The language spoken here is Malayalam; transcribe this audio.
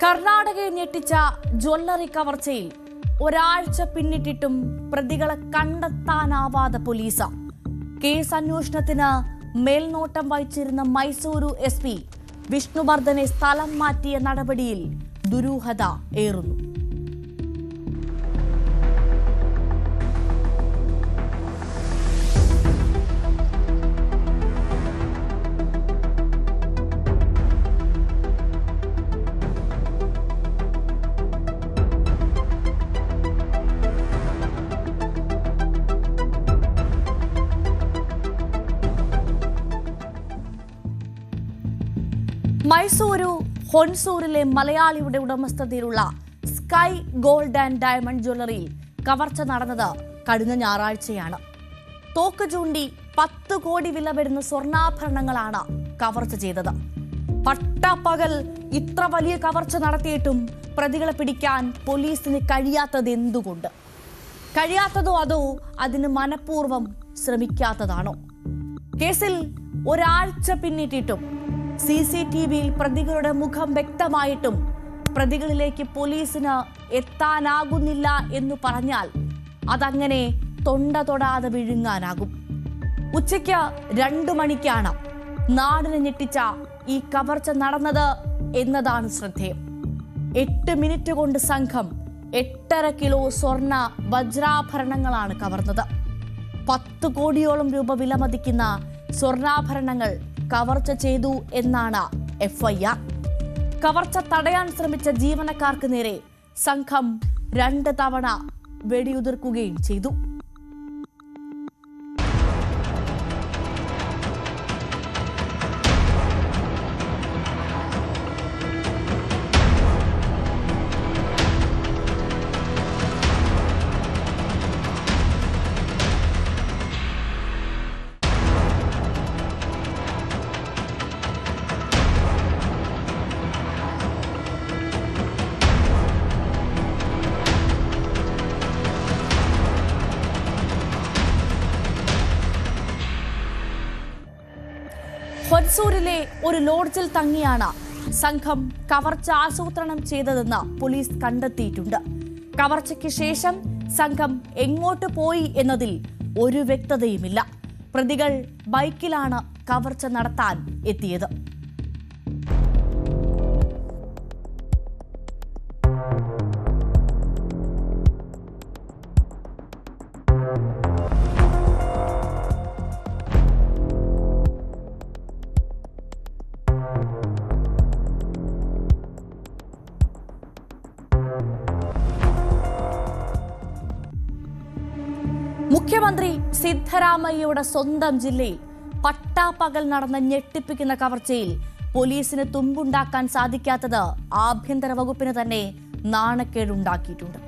കർണാടകയെ ഞെട്ടിച്ച ജ്വല്ലറി കവർച്ചയിൽ ഒരാഴ്ച പിന്നിട്ടിട്ടും പ്രതികളെ കണ്ടെത്താനാവാതെ പോലീസ്. കേസ് അന്വേഷണത്തിന് മേൽനോട്ടം വഹിച്ചിരുന്ന മൈസൂരു SP വിഷ്ണുവർദ്ധനെ സ്ഥലം മാറ്റിയ നടപടിയിൽ ദുരൂഹത ഏറുന്നു. മൈസൂരു ഹൊൻസൂരിലെ മലയാളിയുടെ ഉടമസ്ഥതയിലുള്ള സ്കൈ ഗോൾഡ് ആൻഡ് ഡയമണ്ട് ജ്വല്ലറിയിൽ കവർച്ച നടന്നത് കഴിഞ്ഞ ഞായറാഴ്ചയാണ്. തോക്ക് ചൂണ്ടി 10 കോടി വില വരുന്ന സ്വർണ്ണാഭരണങ്ങളാണ് കവർച്ച ചെയ്തത്. പട്ടാപ്പകൽ ഇത്ര വലിയ കവർച്ച നടത്തിയിട്ടും പ്രതികളെ പിടിക്കാൻ പോലീസിന് കഴിയാത്തത് എന്തുകൊണ്ട്? കഴിയാത്തതോ അതോ അതിന് മനഃപൂർവ്വം ശ്രമിക്കാത്തതാണോ? കേസിൽ ഒരാഴ്ച പിന്നിട്ടിട്ടും CCTVയിൽ പ്രതികളുടെ മുഖം വ്യക്തമായിട്ടും പ്രതികളിലേക്ക് പോലീസിന് എത്താനാകുന്നില്ല എന്ന് പറഞ്ഞാൽ അതങ്ങനെ തൊണ്ട തൊടാതെ വിഴുങ്ങാനാകും. ഉച്ചയ്ക്ക് 2 മണിക്കാണ് നാടിനെ ഞെട്ടിച്ച ഈ കവർച്ച നടന്നത് എന്നതാണ് ശ്രദ്ധേയം. 8 മിനിറ്റ് കൊണ്ട് സംഘം 8.5 കിലോ സ്വർണ്ണ വജ്രാഭരണങ്ങളാണ് കവർന്നത്. 10 കോടിയോളം രൂപ വിലമതിക്കുന്ന സ്വർണ്ണാഭരണങ്ങൾ കവർച്ച ചെയ്തു എന്നാണ് FIR. കവർച്ച തടയാൻ ശ്രമിച്ച ജീവനക്കാർക്ക് നേരെ സംഘം 2 തവണ വെടിയുതിർക്കുകയും ചെയ്തു. ഹൊൻസൂരിലെ ഒരു ലോഡ്ജിൽ തങ്ങിയാണ് സംഘം കവർച്ച ആസൂത്രണം ചെയ്തതെന്ന് പോലീസ് കണ്ടെത്തിയിട്ടുണ്ട്. കവർച്ചയ്ക്ക് ശേഷം സംഘം എങ്ങോട്ട് പോയി എന്നതിൽ ഒരു വ്യക്തതയുമില്ല. പ്രതികൾ ബൈക്കിലാണ് കവർച്ച നടത്താൻ എത്തിയത്. മുഖ്യമന്ത്രി സിദ്ധരാമയ്യയുടെ സ്വന്തം ജില്ലയിൽ പട്ടാപ്പകൽ നടന്ന ഞെട്ടിപ്പിക്കുന്ന കവർച്ചയിൽ പോലീസിന് തുമ്പുണ്ടാക്കാൻ സാധിക്കാത്തത് ആഭ്യന്തര വകുപ്പിന് തന്നെ നാണക്കേടുണ്ടാക്കിയിട്ടുണ്ട്.